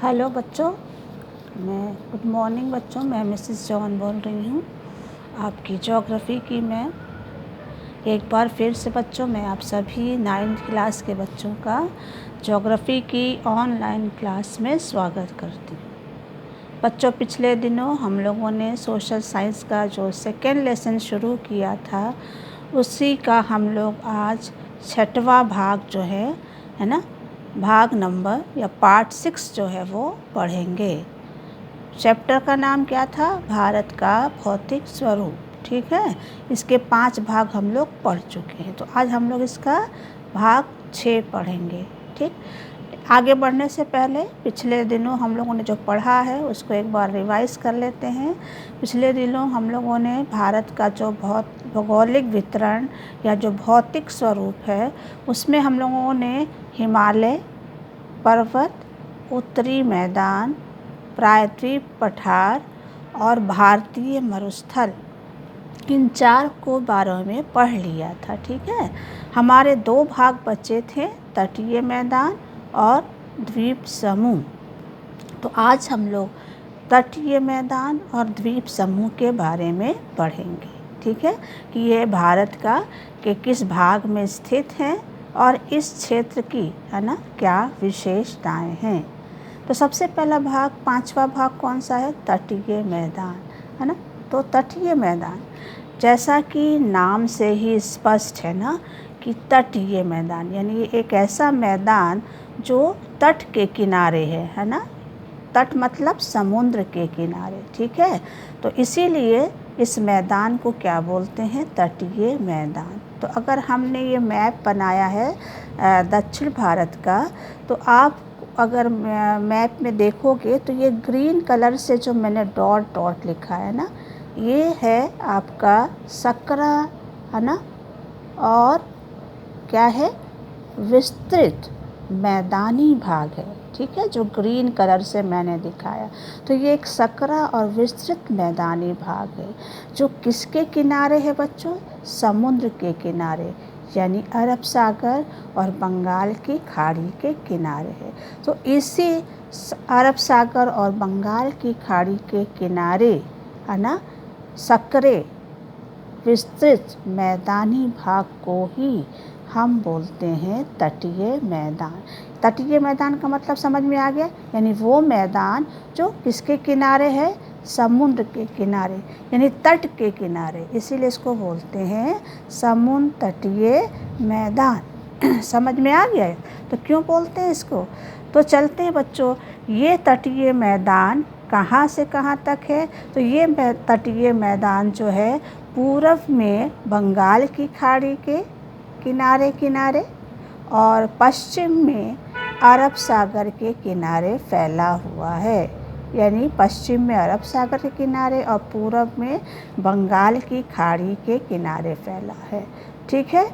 Hello बच्चों, good morning बच्चों। मैं मिसेस जॉन बोल रही हूँ, आपकी ज्योग्राफी की मैम। एक बार फिर से बच्चों, मैं आप सभी 9th क्लास के बच्चों का ज्योग्राफी की ऑनलाइन क्लास में स्वागत करती हूँ। बच्चों, पिछले दिनों हम लोगों ने सोशल साइंस का जो सेकेंड लेसन शुरू किया था, उसी का हम लोग आज 6वां भाग जो है ना, भाग नंबर या पार्ट 6 जो है वो पढ़ेंगे। चैप्टर का नाम क्या था? भारत का भौतिक स्वरूप। ठीक है, इसके 5 भाग हम लोग पढ़ चुके हैं, तो आज हम लोग इसका भाग 6 पढ़ेंगे। ठीक, आगे बढ़ने से पहले पिछले दिनों हम लोगों ने जो पढ़ा है उसको एक बार रिवाइज कर लेते हैं। पिछले दिनों हम लोगों ने भारत का जो भौगोलिक वितरण या जो भौतिक स्वरूप है, उसमें हम लोगों ने हिमालय पर्वत, उत्तरी मैदान, प्रायद्वीप पठार और भारतीय मरुस्थल, इन 4 को बारे में पढ़ लिया था। ठीक है, हमारे 2 भाग बचे थे, तटीय मैदान और द्वीप समूह। तो आज हम लोग तटीय मैदान और द्वीप समूह के बारे में पढ़ेंगे। ठीक है, कि ये भारत का के किस भाग में स्थित हैं और इस क्षेत्र की है ना क्या विशेषताएं हैं। तो सबसे पहला भाग, 5वां भाग कौन सा है? तटीय मैदान, है ना। तो तटीय मैदान, जैसा कि नाम से ही स्पष्ट है ना कि तटीय मैदान यानी ये एक ऐसा मैदान जो तट के किनारे है ना। तट मतलब समुद्र के किनारे। ठीक है, तो इसीलिए इस मैदान को क्या बोलते हैं? तटीय मैदान। तो अगर हमने ये मैप बनाया है दक्षिण भारत का, तो आप अगर मैप में देखोगे तो ये ग्रीन कलर से जो मैंने डॉट डॉट लिखा है ना, ये है आपका सकरा, है ना। और क्या है? विस्तृत मैदानी भाग है। ठीक है, जो ग्रीन कलर से मैंने दिखाया, तो ये एक सकरा और विस्तृत मैदानी भाग है, जो किसके किनारे है बच्चों? समुद्र के किनारे, यानी अरब सागर और बंगाल की खाड़ी के किनारे है। तो इसी अरब सागर और बंगाल की खाड़ी के किनारे, है ना, सकरे विस्तृत मैदानी भाग को ही हम बोलते हैं तटीय मैदान। तटीय मैदान का मतलब समझ में आ गया, यानी वो मैदान जो किसके किनारे है? समुद्र के किनारे, यानी तट के किनारे, इसीलिए इसको बोलते हैं समुद्र तटीय मैदान। समझ में आ गया है? तो क्यों बोलते हैं इसको? तो चलते हैं बच्चों, ये तटीय मैदान कहाँ से कहाँ तक है? तो ये तटीय मैदान जो है पूर्व में बंगाल की खाड़ी के किनारे किनारे और पश्चिम में अरब सागर के किनारे फैला हुआ है। यानी पश्चिम में अरब सागर के किनारे और पूर्व में बंगाल की खाड़ी के किनारे फैला है। ठीक है,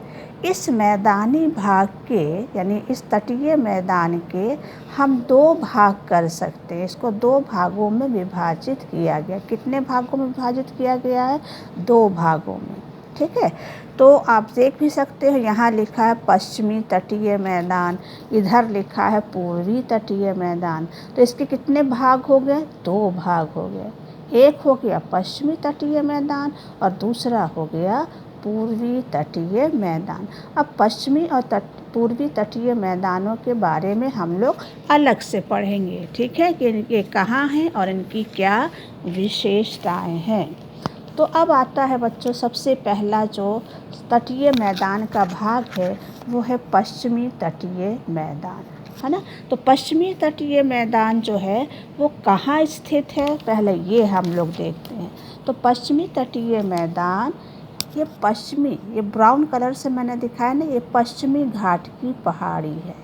इस मैदानी भाग के यानी इस तटीय मैदान के हम 2 भाग कर सकते हैं। इसको 2 भागों में विभाजित किया गया। कितने भागों में विभाजित किया गया है? 2 भागों में। ठीक है, तो आप देख भी सकते हो, यहाँ लिखा है पश्चिमी तटीय मैदान, इधर लिखा है पूर्वी तटीय मैदान। तो इसके कितने भाग हो गए? 2 भाग हो गए। एक हो गया पश्चिमी तटीय मैदान और दूसरा हो गया पूर्वी तटीय मैदान। अब पश्चिमी और पूर्वी तटीय मैदानों के बारे में हम लोग अलग से पढ़ेंगे। ठीक है, कि ये कहाँ हैं और इनकी क्या विशेषताएं हैं। तो अब आता है बच्चों, सबसे पहला जो तटीय मैदान का भाग है वो है पश्चिमी तटीय मैदान, है ना। तो पश्चिमी तटीय मैदान जो है वो कहाँ स्थित है, पहले ये हम लोग देखते हैं। तो पश्चिमी तटीय मैदान, ये पश्चिमी, ये ब्राउन कलर से मैंने दिखाया ना, ये पश्चिमी घाट की पहाड़ी है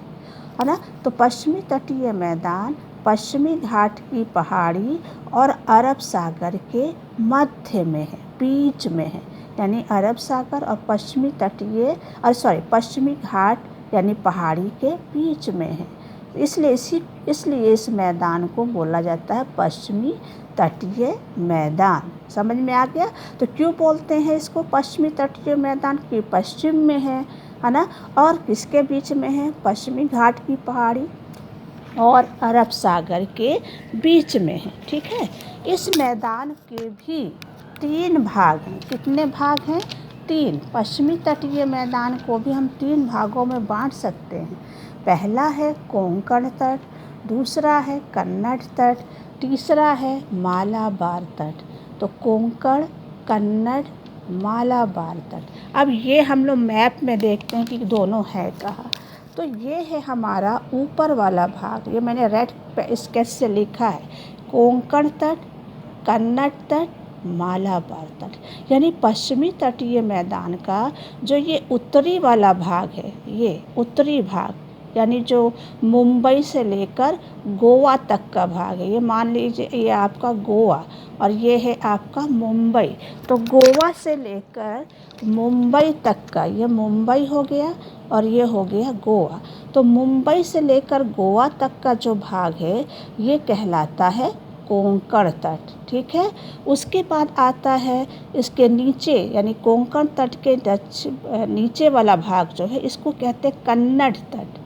ना। तो पश्चिमी तटीय मैदान पश्चिमी घाट की पहाड़ी और अरब सागर के मध्य में है, बीच में है। यानी अरब सागर और पश्चिमी घाट यानी पहाड़ी के बीच में है। इसलिए इस मैदान को बोला जाता है पश्चिमी तटीय मैदान। समझ में आ गया? तो क्यों बोलते हैं इसको पश्चिमी तटीय मैदान? कि पश्चिम में है ना, और किसके बीच में है? पश्चिमी घाट की पहाड़ी और अरब सागर के बीच में है। ठीक है, इस मैदान के भी 3 भाग हैं। कितने भाग हैं? 3। पश्चिमी तटीय मैदान को भी हम 3 भागों में बांट सकते हैं। पहला है कोंकण तट, दूसरा है कन्नड़ तट, तीसरा है मालाबार तट। तो कोंकण, कन्नड़, मालाबार तट। अब ये हम लोग मैप में देखते हैं कि दोनों है कहाँ। तो ये है हमारा ऊपर वाला भाग, ये मैंने रेड स्केच से लिखा है, कोंकण तट, कन्नड़ तट, मालाबार तट। यानी पश्चिमी तटीय मैदान का जो ये उत्तरी वाला भाग है, ये उत्तरी भाग, यानी जो मुंबई से लेकर गोवा तक का भाग है। ये मान लीजिए ये आपका गोवा और ये है आपका मुंबई। तो गोवा से लेकर मुंबई तक का, ये मुंबई हो गया और ये हो गया गोवा। तो मुंबई से लेकर गोवा तक का जो भाग है ये कहलाता है कोंकण तट। ठीक है, उसके बाद आता है इसके नीचे, यानी कोंकण तट के नीचे वाला भाग जो है इसको कहते हैं कन्नड़ तट।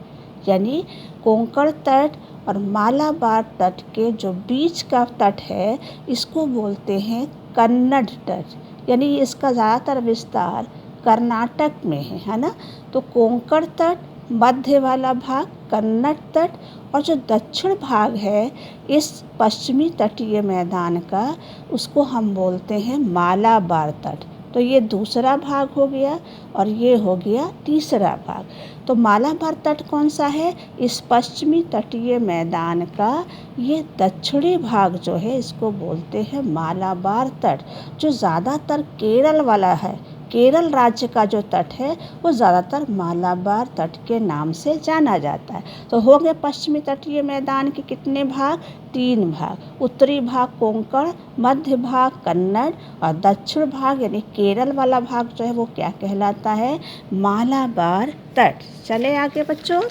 यानी कोंकण तट और मालाबार तट के जो बीच का तट है इसको बोलते हैं कन्नड़ तट। यानी इसका ज़्यादातर विस्तार कर्नाटक में है ना। तो कोंकण तट, मध्य वाला भाग कन्नड़ तट, और जो दक्षिण भाग है इस पश्चिमी तटीय मैदान का उसको हम बोलते हैं मालाबार तट। तो ये दूसरा भाग हो गया और ये हो गया तीसरा भाग। तो मालाबार तट कौन सा है? इस पश्चिमी तटीय मैदान का ये दक्षिणी भाग जो है इसको बोलते हैं मालाबार तट, जो ज़्यादातर केरल वाला है। केरल राज्य का जो तट है वो ज़्यादातर मालाबार तट के नाम से जाना जाता है। तो हो गए पश्चिमी तटीय मैदान के कितने भाग? 3 भाग। उत्तरी भाग कोंकण, मध्य भाग कन्नड़ और दक्षिण भाग यानी केरल वाला भाग जो है वो क्या कहलाता है? मालाबार तट। चले आगे बच्चों।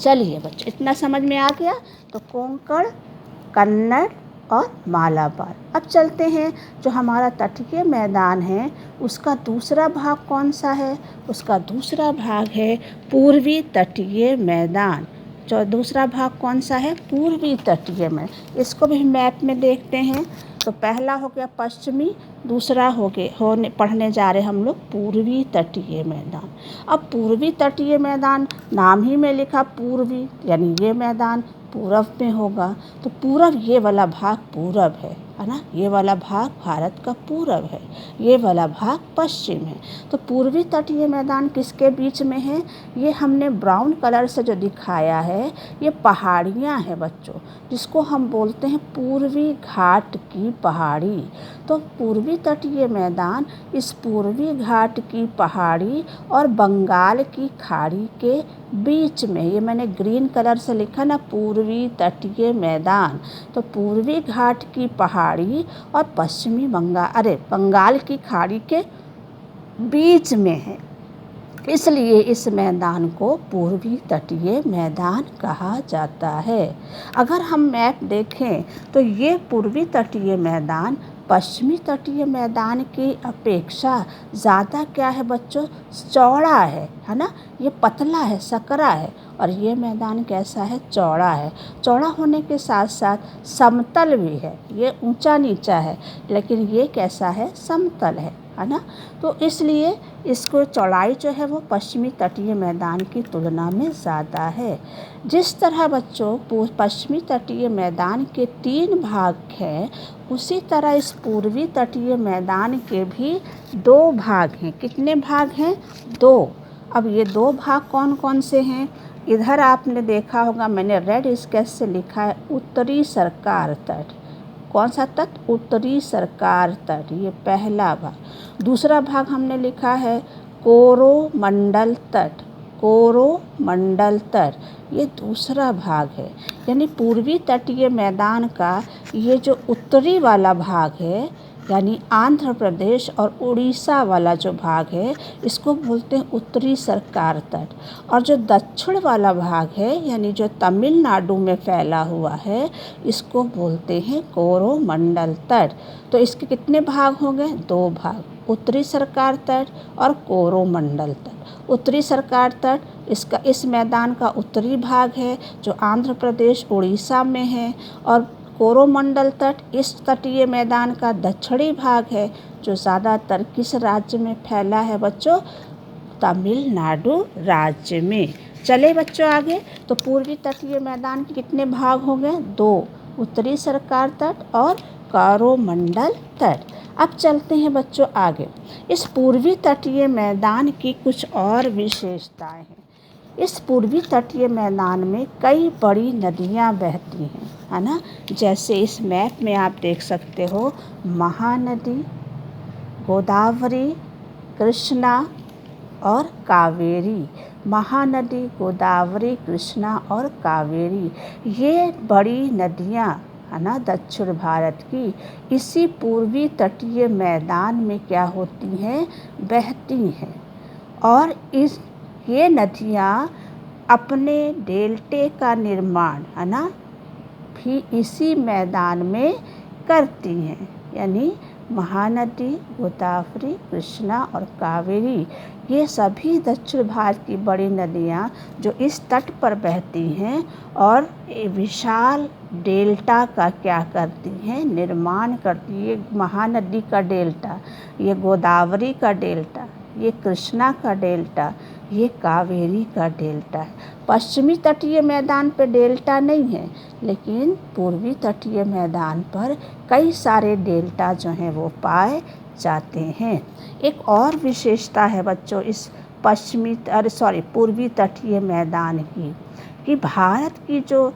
चलिए बच्चों, इतना समझ में आ गया। तो कोंकण, कन्नड़ और मालाबार। अब चलते हैं जो हमारा तटीय मैदान है उसका दूसरा भाग कौन सा है? उसका दूसरा भाग है पूर्वी तटीय मैदान। जो दूसरा भाग कौन सा है? पूर्वी तटीय में। इसको भी मैप में देखते हैं। तो पहला हो गया पश्चिमी, दूसरा पढ़ने जा रहे हम लोग पूर्वी तटीय मैदान। अब पूर्वी तटीय मैदान, नाम ही में लिखा पूर्वी, यानी ये मैदान पूरब में होगा। तो पूरब, ये वाला भाग पूरब है ना। ये वाला भाग भारत का पूरब है, ये वाला भाग पश्चिम है। तो पूर्वी तटीय मैदान किसके बीच में है? ये हमने ब्राउन कलर से जो दिखाया है ये पहाड़ियाँ हैं बच्चों, जिसको हम बोलते हैं पूर्वी घाट की पहाड़ी। तो पूर्वी तटीय मैदान इस पूर्वी घाट की पहाड़ी और बंगाल की खाड़ी के बीच में, ये मैंने ग्रीन कलर से लिखा ना, पूर्वी तटीय मैदान। तो पूर्वी घाट की पहाड़ी और पश्चिमी बंगाल की खाड़ी के बीच में है, इसलिए इस मैदान को पूर्वी तटीय मैदान कहा जाता है। अगर हम मैप देखें तो ये पूर्वी तटीय मैदान पश्चिमी तटीय मैदान की अपेक्षा ज़्यादा क्या है बच्चों? चौड़ा है ना। ये पतला है, सकरा है, और ये मैदान कैसा है? चौड़ा है। चौड़ा होने के साथ साथ समतल भी है। ये ऊंचा नीचा है लेकिन ये कैसा है? समतल है ना। तो इसलिए इसको चौड़ाई जो है वो पश्चिमी तटीय मैदान की तुलना में ज़्यादा है। जिस तरह बच्चों पश्चिमी तटीय मैदान के 3 भाग हैं, उसी तरह इस पूर्वी तटीय मैदान के भी 2 भाग हैं। कितने भाग हैं? 2। अब ये 2 भाग कौन कौन से हैं? इधर आपने देखा होगा मैंने रेड स्केच से लिखा है उत्तरी सरकार तट। कौन सा तट? उत्तरी सरकार तट, ये पहला भाग। दूसरा भाग हमने लिखा है कोरोमंडल तट। कोरोमंडल तट, ये दूसरा भाग है। यानी पूर्वी तटीय मैदान का ये जो उत्तरी वाला भाग है, यानी आंध्र प्रदेश और उड़ीसा वाला जो भाग है इसको बोलते हैं उत्तरी सरकार तट। और जो दक्षिण वाला भाग है, यानी जो तमिलनाडु में फैला हुआ है, इसको बोलते हैं कोरोमंडल तट। तो इसके कितने भाग हो गए? 2 भाग, उत्तरी सरकार तट और कोरोमंडल तट। उत्तरी सरकार तट इस मैदान का उत्तरी भाग है जो आंध्र प्रदेश उड़ीसा में है, और कोरोमंडल तट इस तटीय मैदान का दक्षिणी भाग है जो ज़्यादातर किस राज्य में फैला है बच्चों? तमिलनाडु राज्य में। चले बच्चों आगे। तो पूर्वी तटीय मैदान के कितने भाग हो गए? 2, उत्तरी सरकार तट और कोरोमंडल तट। अब चलते हैं बच्चों आगे। इस पूर्वी तटीय मैदान की कुछ और विशेषताएं हैं। इस पूर्वी तटीय मैदान में कई बड़ी नदियां बहती हैं, है ना। जैसे इस मैप में आप देख सकते हो, महानदी, गोदावरी, कृष्णा और कावेरी। महानदी, गोदावरी, कृष्णा और कावेरी, ये बड़ी नदियां, है ना, दक्षिण भारत की इसी पूर्वी तटीय मैदान में क्या होती हैं? बहती हैं। और ये नदियाँ अपने डेल्टे का निर्माण, है ना, भी इसी मैदान में करती हैं। यानी महानदी, गोदावरी, कृष्णा और कावेरी, ये सभी दक्षिण भारत की बड़ी नदियाँ जो इस तट पर बहती हैं और विशाल डेल्टा का क्या करती हैं? निर्माण करती हैं। ये महानदी का डेल्टा, ये गोदावरी का डेल्टा, ये कृष्णा का डेल्टा, ये कावेरी का डेल्टा है। पश्चिमी तटीय मैदान पर डेल्टा नहीं है, लेकिन पूर्वी तटीय मैदान पर कई सारे डेल्टा जो हैं वो पाए जाते हैं। एक और विशेषता है बच्चों इस पूर्वी तटीय मैदान की, कि भारत की जो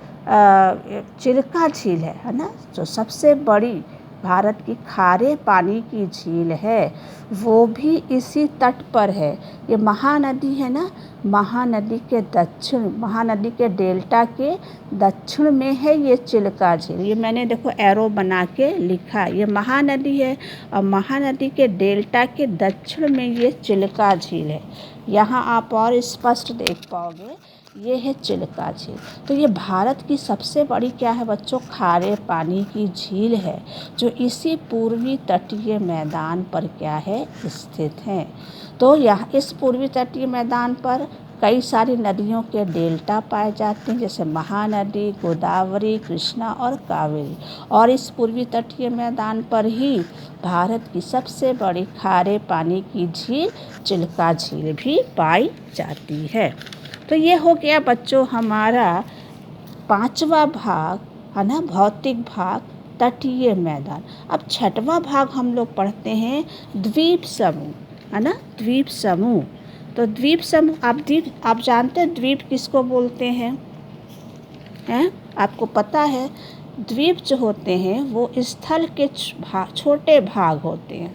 चिल्का झील है ना, जो सबसे बड़ी भारत की खारे पानी की झील है, वो भी इसी तट पर है। ये महानदी है ना, महानदी के डेल्टा के दक्षिण में है ये चिल्का झील। ये मैंने देखो एरो बना के लिखा, ये महानदी है और महानदी के डेल्टा के दक्षिण में ये चिल्का झील है। यहाँ आप और स्पष्ट देख पाओगे, ये है चिल्का झील। तो ये भारत की सबसे बड़ी क्या है बच्चों? खारे पानी की झील है, जो इसी पूर्वी तटीय मैदान पर क्या है? स्थित है। तो यहाँ इस पूर्वी तटीय मैदान पर कई सारी नदियों के डेल्टा पाए जाते हैं, जैसे महानदी, गोदावरी, कृष्णा और कावेरी। और इस पूर्वी तटीय मैदान पर ही भारत की सबसे बड़ी खारे पानी की झील चिल्का झील भी पाई जाती है। तो ये हो गया बच्चों हमारा 5वां भाग, है ना, भौतिक भाग, तटीय मैदान। अब 6वां भाग हम लोग पढ़ते हैं द्वीप समूह, है ना, द्वीप समूह। तो द्वीप समूह आप जानते हैं द्वीप किसको बोलते हैं? आपको पता है, द्वीप जो होते हैं वो स्थल के छोटे भाग होते हैं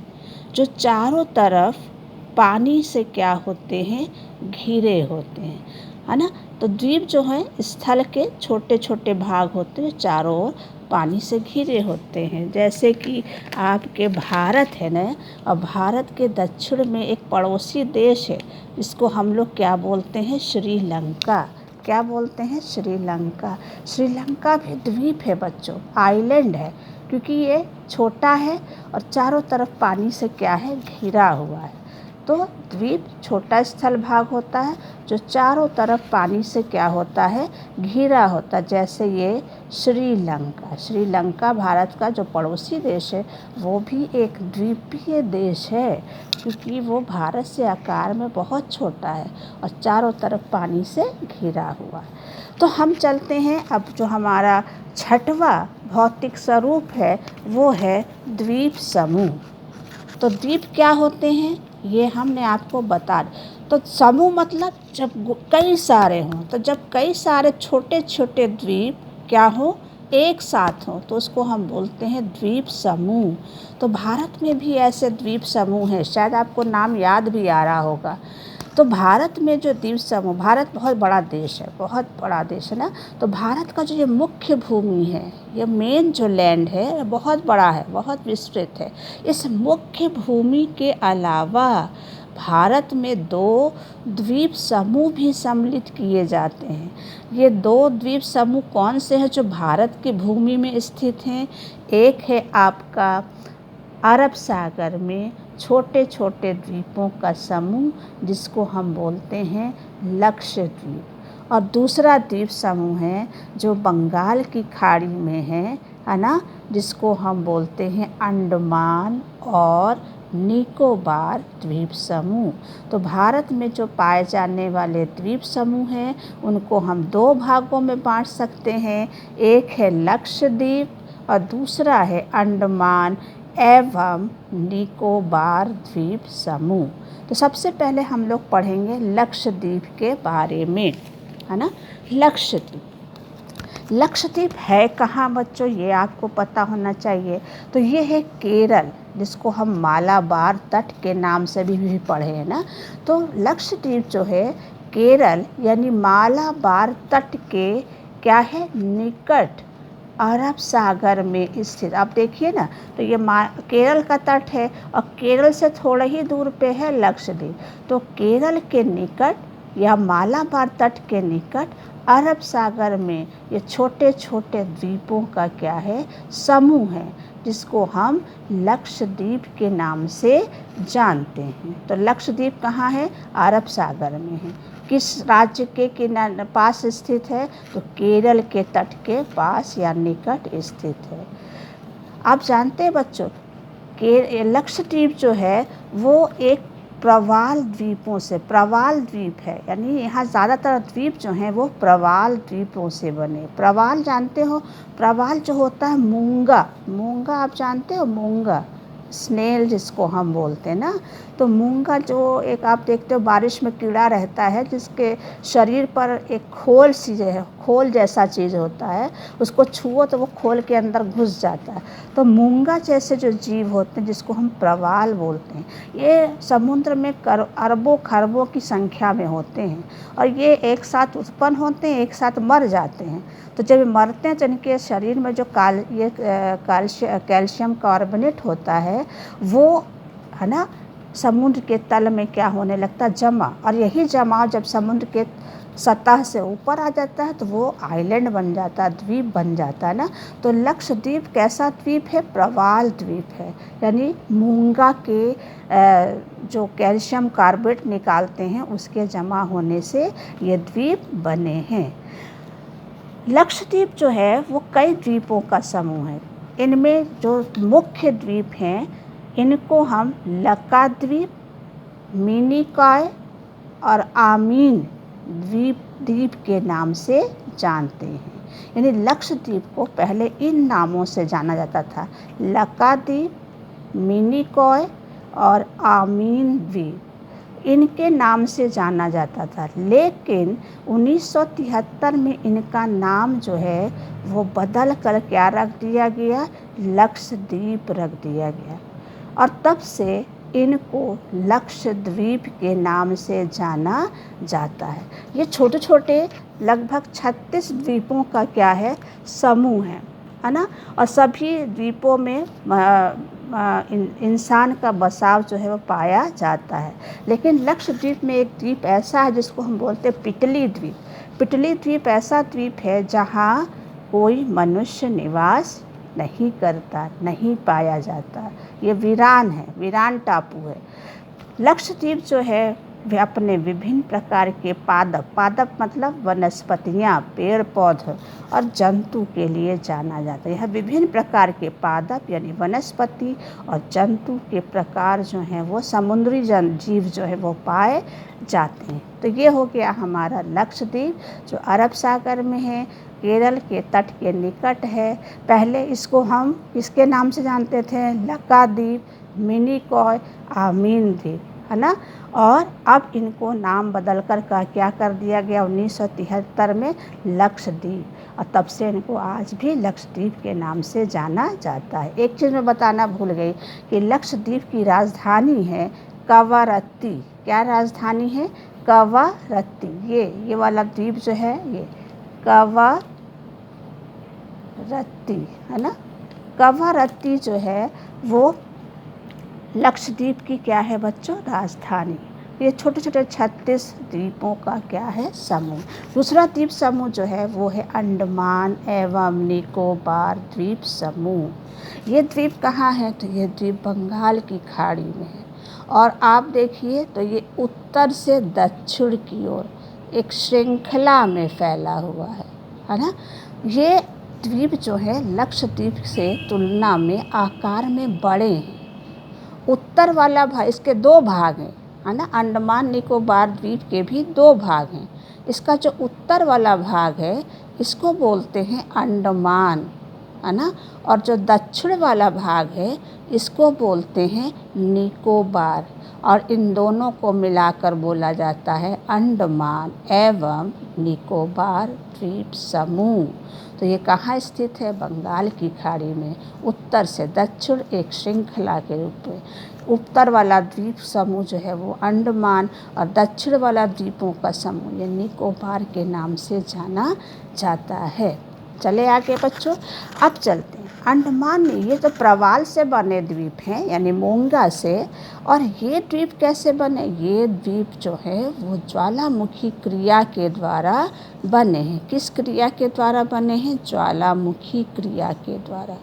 जो चारों तरफ पानी से क्या होते हैं? घिरे होते हैं, है ना। तो द्वीप जो है स्थल के छोटे छोटे भाग होते हैं, चारों ओर पानी से घिरे होते हैं। जैसे कि आपके भारत है ना, और भारत के दक्षिण में एक पड़ोसी देश है जिसको हम लोग क्या बोलते हैं? श्रीलंका। क्या बोलते हैं? श्रीलंका। श्रीलंका भी द्वीप है बच्चों, आइलैंड है, क्योंकि ये छोटा है और चारों तरफ पानी से क्या है? घिरा हुआ है। तो द्वीप छोटा स्थल भाग होता है जो चारों तरफ पानी से क्या होता है? घिरा होता है। जैसे ये श्रीलंका भारत का जो पड़ोसी देश है वो भी एक द्वीपीय देश है, क्योंकि वो भारत से आकार में बहुत छोटा है और चारों तरफ पानी से घिरा हुआ है। तो हम चलते हैं, अब जो हमारा 6वां भौतिक स्वरूप है वो है द्वीप समूह। तो द्वीप क्या होते हैं ये हमने आपको बता। तो समूह मतलब जब कई सारे हों, तो जब कई सारे छोटे छोटे द्वीप क्या हो? एक साथ हों, तो उसको हम बोलते हैं द्वीप समूह। तो भारत में भी ऐसे द्वीप समूह हैं, शायद आपको नाम याद भी आ रहा होगा। तो भारत में जो द्वीप समूह, भारत बहुत बड़ा देश है, बहुत बड़ा देश है ना। तो भारत का जो ये मुख्य भूमि है, ये मेन जो लैंड है बहुत बड़ा है, बहुत विस्तृत है। इस मुख्य भूमि के अलावा भारत में 2 द्वीप समूह भी सम्मिलित किए जाते हैं। ये 2 द्वीप समूह कौन से हैं जो भारत की भूमि में स्थित हैं? एक है आपका अरब सागर में छोटे छोटे द्वीपों का समूह जिसको हम बोलते हैं लक्षद्वीप। और दूसरा द्वीप समूह है जो बंगाल की खाड़ी में है ना, जिसको हम बोलते हैं अंडमान और निकोबार द्वीप समूह। तो भारत में जो पाए जाने वाले द्वीप समूह हैं उनको हम दो भागों में बांट सकते हैं। एक है लक्षद्वीप और दूसरा है अंडमान एवं निकोबार द्वीप समूह। तो सबसे पहले हम लोग पढ़ेंगे लक्षद्वीप के बारे में, है ना। लक्षद्वीप है कहाँ बच्चों, ये आपको पता होना चाहिए। तो ये है केरल, जिसको हम मालाबार तट के नाम से भी पढ़े हैं ना। तो लक्षद्वीप जो है केरल यानी मालाबार तट के क्या है, निकट अरब सागर में स्थित। आप देखिए ना, तो ये केरल का तट है और केरल से थोड़ा ही दूर पे है लक्षद्वीप। तो केरल के निकट या मालाबार तट के निकट अरब सागर में ये छोटे छोटे द्वीपों का क्या है, समूह है, जिसको हम लक्षद्वीप के नाम से जानते हैं। तो लक्षद्वीप कहाँ है, अरब सागर में है। किस राज्य के पास स्थित है, तो केरल के तट के पास या निकट स्थित है। आप जानते हैं बच्चों कि लक्षद्वीप जो है वो एक प्रवाल द्वीपों से, प्रवाल द्वीप है, यानी यहाँ ज़्यादातर द्वीप जो हैं वो प्रवाल द्वीपों से बने। प्रवाल जानते हो, प्रवाल जो होता है मूंगा, मूंगा आप जानते हो, मूंगा स्नेल जिसको हम बोलते हैं ना। तो मूंगा जो एक आप देखते हो बारिश में कीड़ा रहता है जिसके शरीर पर एक खोल सी है, खोल जैसा चीज़ होता है, उसको छुओ तो वो खोल के अंदर घुस जाता है। तो मूंगा जैसे जो जीव होते हैं जिसको हम प्रवाल बोलते हैं, ये समुद्र में अरबों खरबों की संख्या में होते हैं और ये एक साथ उत्पन्न होते हैं, एक साथ मर जाते हैं। तो जब मरते हैं तो इनके शरीर में जो कैल्शियम कार्बोनेट होता है वो, है ना, समुद्र के तल में क्या होने लगता है, जमा। और यही जमाव जब समुद्र के सतह से ऊपर आ जाता है तो वो आइलैंड बन जाता है, द्वीप बन जाता है ना। तो लक्षद्वीप कैसा द्वीप है, प्रवाल द्वीप है, यानी मूंगा के जो कैल्शियम कार्बोनेट निकालते हैं उसके जमा होने से ये द्वीप बने हैं। लक्षद्वीप जो है वो कई द्वीपों का समूह है। इनमें जो मुख्य द्वीप हैं इनको हम लक्काद्वीप, मिनिकॉय और आमीन द्वीप के नाम से जानते हैं। यानी लक्षद्वीप को पहले इन नामों से जाना जाता था, लक्काद्वीप, मिनिकॉय और आमीन द्वीप, इनके नाम से जाना जाता था। लेकिन 1973 में इनका नाम जो है वो बदल कर क्या रख दिया गया, लक्षद्वीप रख दिया गया और तब से इनको लक्षद्वीप के नाम से जाना जाता है। ये छोटे छोटे लगभग 36 द्वीपों का क्या है, समूह है ना। और सभी द्वीपों में इंसान का बसाव जो है वो पाया जाता है। लेकिन लक्षद्वीप में एक द्वीप ऐसा है जिसको हम बोलते हैं पिटली द्वीप। पिटली द्वीप ऐसा द्वीप है जहाँ कोई मनुष्य निवास नहीं करता, नहीं पाया जाता। ये वीरान है, वीरान टापू है। लक्षद्वीप जो है वे अपने विभिन्न प्रकार के पादप मतलब वनस्पतियाँ, पेड़ पौधे और जंतु के लिए जाना जाता है। यह विभिन्न प्रकार के पादप यानी वनस्पति और जंतु के प्रकार जो हैं वो समुद्री जीव जो है वो पाए जाते हैं। तो ये हो गया हमारा लक्षद्वीप जो अरब सागर में है, केरल के तट के निकट है। पहले इसको हम इसके नाम से जानते थे, लक्काद्वीप, मिनिकॉय, आमीन द्वीप, है ना। और अब इनको नाम बदल कर क्या कर दिया गया 1973 में, लक्षद्वीप। और तब से इनको आज भी लक्षद्वीप के नाम से जाना जाता है। एक चीज़ मैं बताना भूल गई कि लक्षद्वीप की राजधानी है कवरत्ती। क्या राजधानी है, कवरत्ती। ये वाला द्वीप जो है ये कवरत्ती, है ना। कवरत्ती जो है वो लक्षद्वीप की क्या है बच्चों, राजधानी। ये छोटे छोटे 36 द्वीपों का क्या है, समूह। दूसरा द्वीप समूह जो है वो है अंडमान एवं निकोबार द्वीप समूह। ये द्वीप कहाँ है, तो ये द्वीप बंगाल की खाड़ी में है। और आप देखिए तो ये उत्तर से दक्षिण की ओर एक श्रृंखला में फैला हुआ है ना। ये द्वीप जो है लक्षद्वीप से तुलना में आकार में बड़े हैं। उत्तर वाला भाग, इसके दो भाग हैं, है ना। अंडमान निकोबार द्वीप के भी दो भाग हैं। इसका जो उत्तर वाला भाग है इसको बोलते हैं अंडमान, है ना। और जो दक्षिण वाला भाग है इसको बोलते हैं निकोबार। और इन दोनों को मिलाकर बोला जाता है अंडमान एवं निकोबार द्वीप समूह। तो ये कहाँ स्थित है? बंगाल की खाड़ी में, उत्तर से दक्षिण एक श्रृंखला के रूप में। उत्तर वाला द्वीप समूह जो है वो अंडमान और दक्षिण वाला द्वीपों का समूह ये निकोबार के नाम से जाना जाता है। चले आगे बच्चों, अब चलते हैं अंडमान में। ये तो प्रवाल से बने द्वीप हैं, यानी मोंगा से। और ये द्वीप कैसे बने? ये द्वीप जो है वो ज्वालामुखी क्रिया के द्वारा बने हैं। किस क्रिया के द्वारा बने हैं? ज्वालामुखी क्रिया के द्वारा।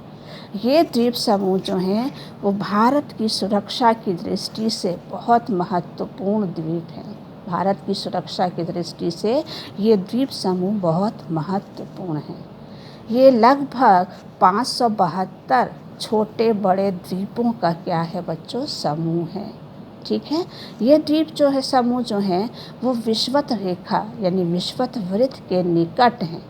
ये द्वीप समूह जो हैं वो भारत की सुरक्षा की दृष्टि से बहुत महत्वपूर्ण द्वीप हैं। भारत की सुरक्षा की दृष्टि से ये द्वीप समूह बहुत महत्वपूर्ण हैं। ये लगभग 572 छोटे बड़े द्वीपों का क्या है बच्चों? समूह है। ठीक है। ये द्वीप जो है समूह जो हैं वो विषुवत रेखा यानी विषुवत वृत्त के निकट हैं,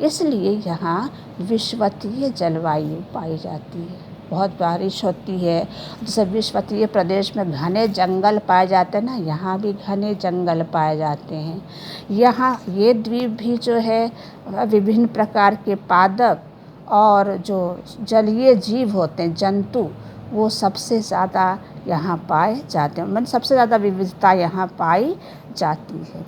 इसलिए यहाँ विषुवतीय जलवायु पाई जाती है। बहुत बारिश होती है, जैसे विषुवतीय प्रदेश में घने जंगल पाए जाते हैं ना, यहाँ भी घने जंगल पाए जाते हैं। यहाँ ये द्वीप भी जो है विभिन्न प्रकार के पादप और जो जलीय जीव होते हैं, जंतु, वो सबसे ज़्यादा यहाँ पाए जाते हैं। मतलब सबसे ज़्यादा विविधता यहाँ पाई जाती है।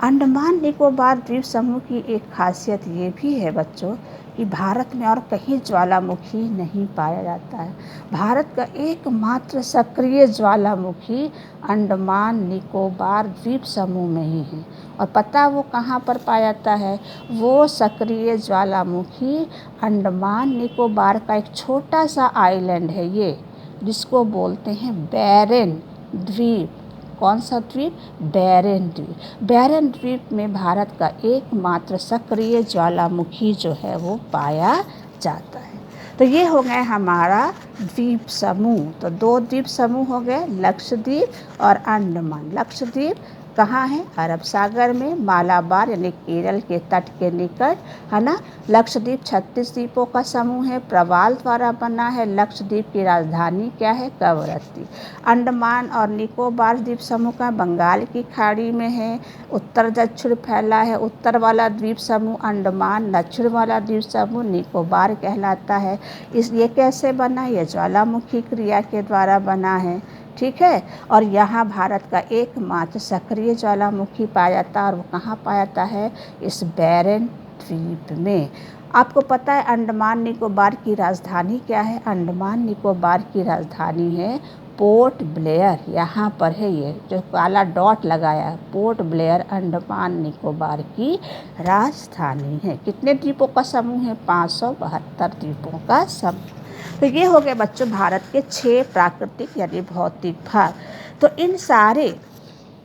अंडमान निकोबार द्वीप समूह की एक खासियत ये भी है बच्चों कि भारत में और कहीं ज्वालामुखी नहीं पाया जाता है। भारत का एकमात्र सक्रिय ज्वालामुखी अंडमान निकोबार द्वीप समूह में ही है। और पता वो कहाँ पर पाया जाता है? वो सक्रिय ज्वालामुखी अंडमान निकोबार का एक छोटा सा आइलैंड है ये, जिसको बोलते हैं बैरेन द्वीप। कौन सा द्वीप? बैरेन द्वीप। बैरेन द्वीप में भारत का एकमात्र सक्रिय ज्वालामुखी जो है वो पाया जाता है। तो ये हो गए हमारा द्वीप समूह। तो दो द्वीप समूह हो गए, लक्षद्वीप और अंडमान। लक्षद्वीप कहाँ है? अरब सागर में, मालाबार यानी केरल के तट के निकट, है ना। लक्षद्वीप 36 द्वीपों का समूह है, प्रवाल द्वारा बना है। लक्षद्वीप की राजधानी क्या है? कवरत्ती। अंडमान और निकोबार द्वीप समूह का बंगाल की खाड़ी में है, उत्तर दक्षिण फैला है। उत्तर वाला द्वीप समूह अंडमान, दक्षिण वाला द्वीप समूह निकोबार कहलाता है। ये कैसे बना? ये ज्वालामुखी क्रिया के द्वारा बना है। ठीक है। और यहाँ भारत का एकमात्र सक्रिय ज्वालामुखी पाया जाता है, और वो कहाँ पाया जाता है? इस बैरेन द्वीप में। आपको पता है अंडमान निकोबार की राजधानी क्या है? अंडमान निकोबार की राजधानी है पोर्ट ब्लेयर। यहाँ पर है, ये जो काला डॉट लगाया है, पोर्ट ब्लेयर अंडमान निकोबार की राजधानी है। कितने द्वीपों का समूह है? 572 द्वीपों का समूह। तो ये हो गए बच्चों भारत के 6 प्राकृतिक यानी भौतिक भाग। तो इन सारे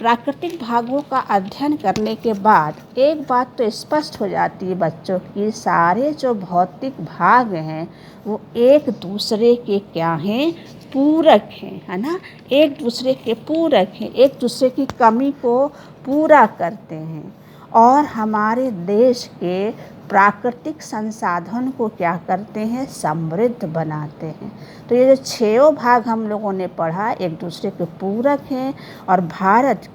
प्राकृतिक भागों का अध्ययन करने के बाद एक बात तो स्पष्ट हो जाती है बच्चों कि सारे जो भौतिक भाग हैं वो एक दूसरे के क्या हैं? पूरक हैं, है ना। एक दूसरे के पूरक हैं, एक दूसरे की कमी को पूरा करते हैं और हमारे देश के प्राकृतिक संसाधन को क्या करते हैं? समृद्ध बनाते हैं। तो ये जो 6 भाग हम लोगों ने पढ़ा एक दूसरे के पूरक हैं और भारत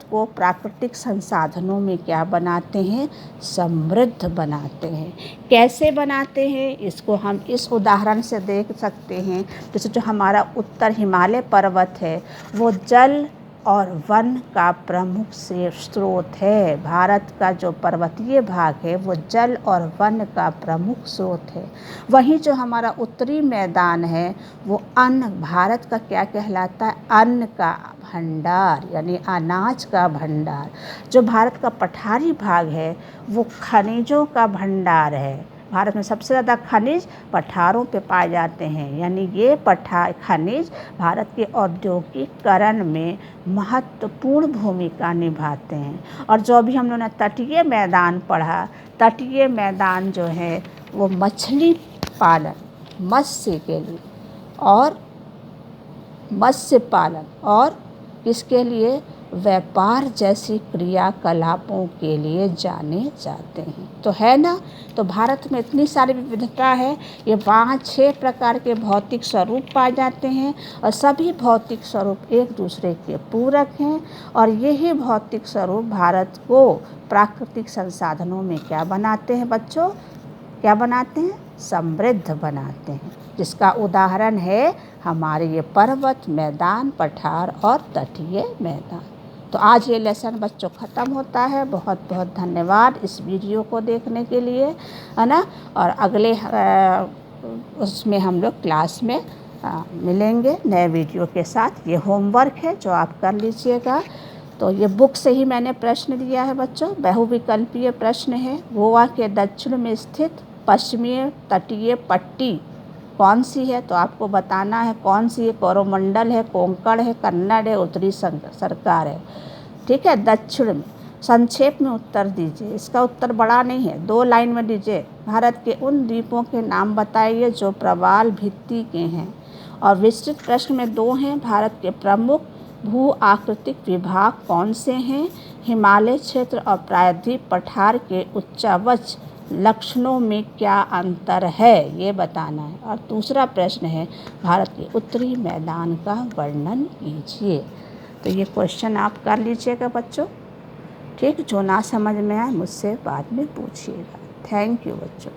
को प्राकृतिक संसाधनों में क्या बनाते हैं? समृद्ध बनाते हैं। कैसे बनाते हैं? इसको हम इस उदाहरण से देख सकते हैं। जैसे जो हमारा उत्तर हिमालय पर्वत है वो जल और वन का प्रमुख स्रोत है। भारत का जो पर्वतीय भाग है वो जल और वन का प्रमुख स्रोत है। वहीं जो हमारा उत्तरी मैदान है वो अन्न, भारत का क्या कहलाता है? अन्न का भंडार यानी अनाज का भंडार। जो भारत का पठारी भाग है वो खनिजों का भंडार है, भारत में सबसे ज़्यादा खनिज पठारों पे पाए जाते हैं, यानी ये खनिज भारत के औद्योगिकीकरण में महत्वपूर्ण भूमिका निभाते हैं। और जो भी हम लोगों ने तटीय मैदान पढ़ा, तटीय मैदान जो है वो मछली पालन, मत्स्य के लिए और मत्स्य पालन और किसके लिए, व्यापार जैसी क्रियाकलापों के लिए जाने जाते हैं। तो है ना, तो भारत में इतनी सारी विविधता है। ये 5-6 प्रकार के भौतिक स्वरूप पाए जाते हैं और सभी भौतिक स्वरूप एक दूसरे के पूरक हैं। और यही भौतिक स्वरूप भारत को प्राकृतिक संसाधनों में क्या बनाते हैं बच्चों, क्या बनाते हैं, समृद्ध बनाते हैं, जिसका उदाहरण है हमारे ये पर्वत, मैदान, पठार और तटीय मैदान। तो आज ये लेसन बच्चों ख़त्म होता है। बहुत बहुत धन्यवाद इस वीडियो को देखने के लिए, है ना। और अगले उसमें हम लोग क्लास में मिलेंगे नए वीडियो के साथ। ये होमवर्क है जो आप कर लीजिएगा। तो ये बुक से ही मैंने प्रश्न दिया है बच्चों, बहुविकल्पीय प्रश्न है। गोवा के दक्षिण में स्थित पश्चिमी तटीय पट्टी कौन सी है, तो आपको बताना है कौन सी है। कोरोमंडल है, कोंकण है, कन्नड़ है, उत्तरी सरकार है, ठीक है, दक्षिण में। संक्षेप में उत्तर दीजिए। इसका उत्तर बड़ा नहीं है, 2 लाइन में दीजिए। भारत के उन द्वीपों के नाम बताइए जो प्रवाल भित्ति के हैं। और विस्तृत प्रश्न में 2 हैं, भारत के प्रमुख भू आकृतिक विभाग कौन से हैं, हिमालय क्षेत्र और प्रायद्वीप पठार के उच्चावच लक्षणों में क्या अंतर है, ये बताना है। और दूसरा प्रश्न है, भारत के उत्तरी मैदान का वर्णन कीजिए। तो ये क्वेश्चन आप कर लीजिएगा बच्चों, ठीक। जो ना समझ में आए मुझसे बाद में पूछिएगा। थैंक यू बच्चों।